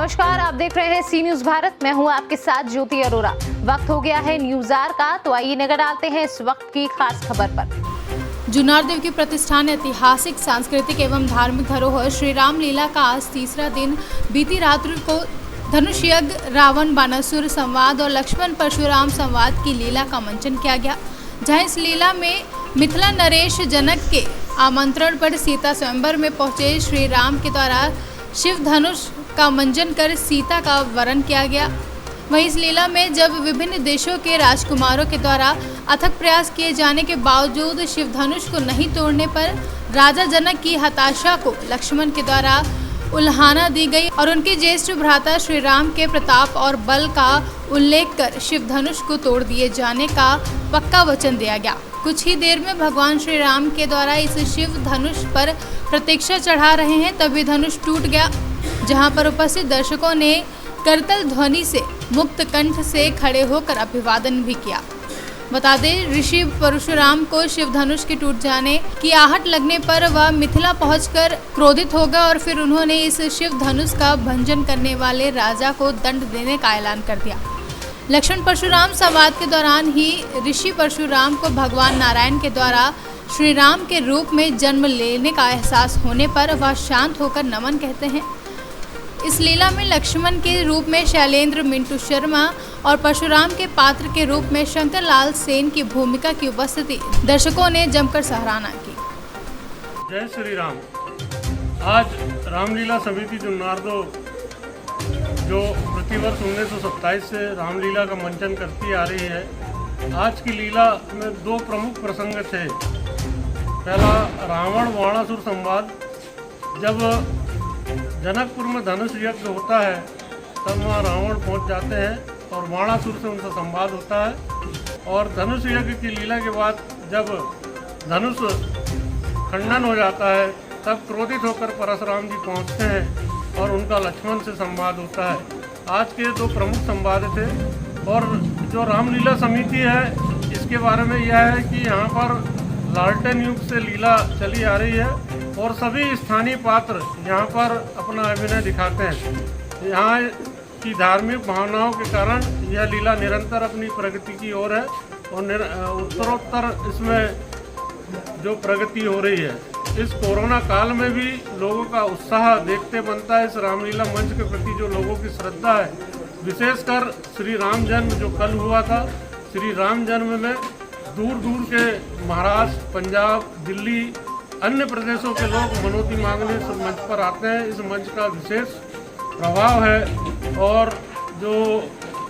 नमस्कार, आप देख रहे हैं सी न्यूज भारत। मैं हूं आपके साथ ज्योति अरोरा। वक्त हो गया है न्यूज आर का, तो आइए नजर डालते हैं इस वक्त की खास खबर पर। जुन्नर देव की प्रतिष्ठान ऐतिहासिक, सांस्कृतिक एवं धार्मिक धरोहर श्री राम लीला का आज तीसरा दिन बीती रात्रि को धनुष यज्ञ, रावण बानासुर संवाद और लक्ष्मण परशुराम संवाद की लीला का मंचन किया गया, जहां इस लीला में मिथिला नरेश जनक के आमंत्रण पर सीता स्वयंवर में पहुंचे श्री राम के द्वारा शिव धनुष का मंजन कर सीता का वरण किया गया। वहीं इस लीला में जब विभिन्न देशों के राजकुमारों के द्वारा अथक प्रयास किए जाने के बावजूद शिव धनुष को नहीं तोड़ने पर राजा जनक की हताशा को लक्ष्मण के द्वारा उल्हाना दी गई और उनके ज्येष्ठ भ्राता श्री राम के प्रताप और बल का उल्लेख कर शिव धनुष को तोड़ दिए जाने का पक्का वचन दिया गया। कुछ ही देर में भगवान श्री राम के द्वारा इस शिव धनुष पर प्रतीक्षा चढ़ा रहे हैं, तभी धनुष टूट गया, जहां पर उपस्थित दर्शकों ने करतल ध्वनि से मुक्त कंठ से खड़े होकर अभिवादन भी किया। बता दें, ऋषि परशुराम को शिव धनुष के टूट जाने की आहट लगने पर वह मिथिला पहुंचकर क्रोधित हो गए और फिर उन्होंने इस शिव धनुष का भंजन करने वाले राजा को दंड देने का ऐलान कर दिया। लक्ष्मण परशुराम संवाद के दौरान ही ऋषि परशुराम को भगवान नारायण के द्वारा श्री राम के रूप में जन्म लेने का एहसास होने पर वह शांत होकर नमन कहते हैं। इस लीला में लक्ष्मण के रूप में शैलेंद्र मिंटू शर्मा और परशुराम के पात्र के रूप में शंकर लाल सेन की भूमिका की उपस्थिति दर्शकों ने जमकर सराहना की। जय श्री राम। आज रामलीला समिति जुन्नारदो जो प्रतिवर्ष 1927 से रामलीला का मंचन करती आ रही है, आज की लीला में दो प्रमुख प्रसंग थे। पहला रावण बाणासुर संवाद। जब जनकपुर में धनुष यज्ञ होता है तब वहाँ रावण पहुँच जाते हैं और बाणासुर से उनका संवाद होता है। और धनुष यज्ञ की लीला के बाद जब धनुष खंडन हो जाता है तब क्रोधित होकर परशुराम जी पहुँचते हैं और उनका लक्ष्मण से संवाद होता है। आज के दो प्रमुख संवाद थे। और जो रामलीला समिति है, इसके बारे में यह है कि यहाँ पर लालटेन युग से लीला चली आ रही है और सभी स्थानीय पात्र यहाँ पर अपना अभिनय दिखाते हैं। यहाँ की धार्मिक भावनाओं के कारण यह लीला निरंतर अपनी प्रगति की ओर है और उत्तरोत्तर इसमें जो प्रगति हो रही है। इस कोरोना काल में भी लोगों का उत्साह देखते बनता है। इस रामलीला मंच के प्रति जो लोगों की श्रद्धा है, विशेषकर श्री राम जन्म जो कल हुआ था, श्री राम जन्म में दूर दूर के महाराष्ट्र, पंजाब, दिल्ली, अन्य प्रदेशों के लोग मनौती मांगने इस मंच पर आते हैं। इस मंच का विशेष प्रभाव है और जो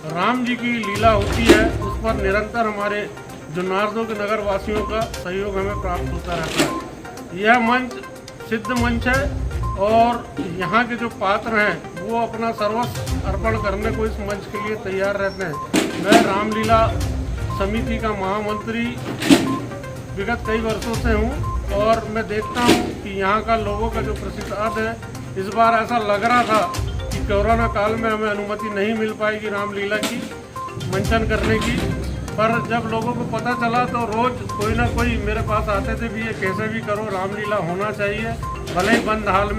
राम जी की लीला होती है उस पर निरंतर हमारे जुन्नारदो के नगर वासियों का सहयोग हमें प्राप्त होता रहता है। यह मंच सिद्ध मंच है और यहाँ के जो पात्र हैं वो अपना सर्वस्व अर्पण करने को इस मंच के लिए तैयार रहते हैं। मैं रामलीला समिति का महामंत्री विगत कई वर्षों से हूँ और मैं देखता हूँ कि यहाँ का लोगों का जो प्रतिसाद है, इस बार ऐसा लग रहा था कि कोरोना काल में हमें अनुमति नहीं मिल पाएगी रामलीला की मंचन करने की, पर जब लोगों को पता चला तो रोज़ कोई ना कोई मेरे पास आते थे भी, ये कैसे भी करो, रामलीला होना चाहिए, भले ही बंद हाल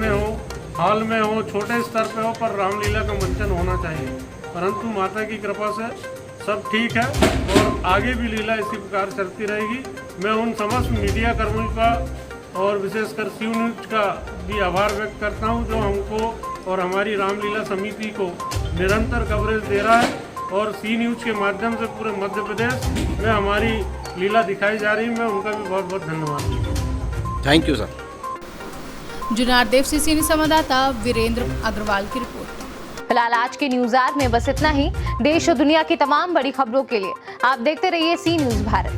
में हो, छोटे स्तर पे हो, पर रामलीला का मंचन होना चाहिए। परंतु माता की कृपा से सब ठीक है और आगे भी लीला इसी प्रकार चलती रहेगी। मैं उन समस्त मीडिया कर्मियों का और विशेषकर सी न्यूज का भी आभार व्यक्त करता हूँ जो हमको और हमारी रामलीला समिति को निरंतर कवरेज दे रहा है और सी न्यूज के माध्यम से पूरे मध्य प्रदेश में हमारी लीला दिखाई जा रही है। मैं उनका भी बहुत बहुत धन्यवाद। Thank you sir. Junnar Dev से सी न्यूज संवाददाता वीरेंद्र अग्रवाल की रिपोर्ट। फिलहाल आज के न्यूज आर में बस इतना ही। देश और दुनिया की तमाम बड़ी खबरों के लिए आप देखते रहिए सी न्यूज भारत।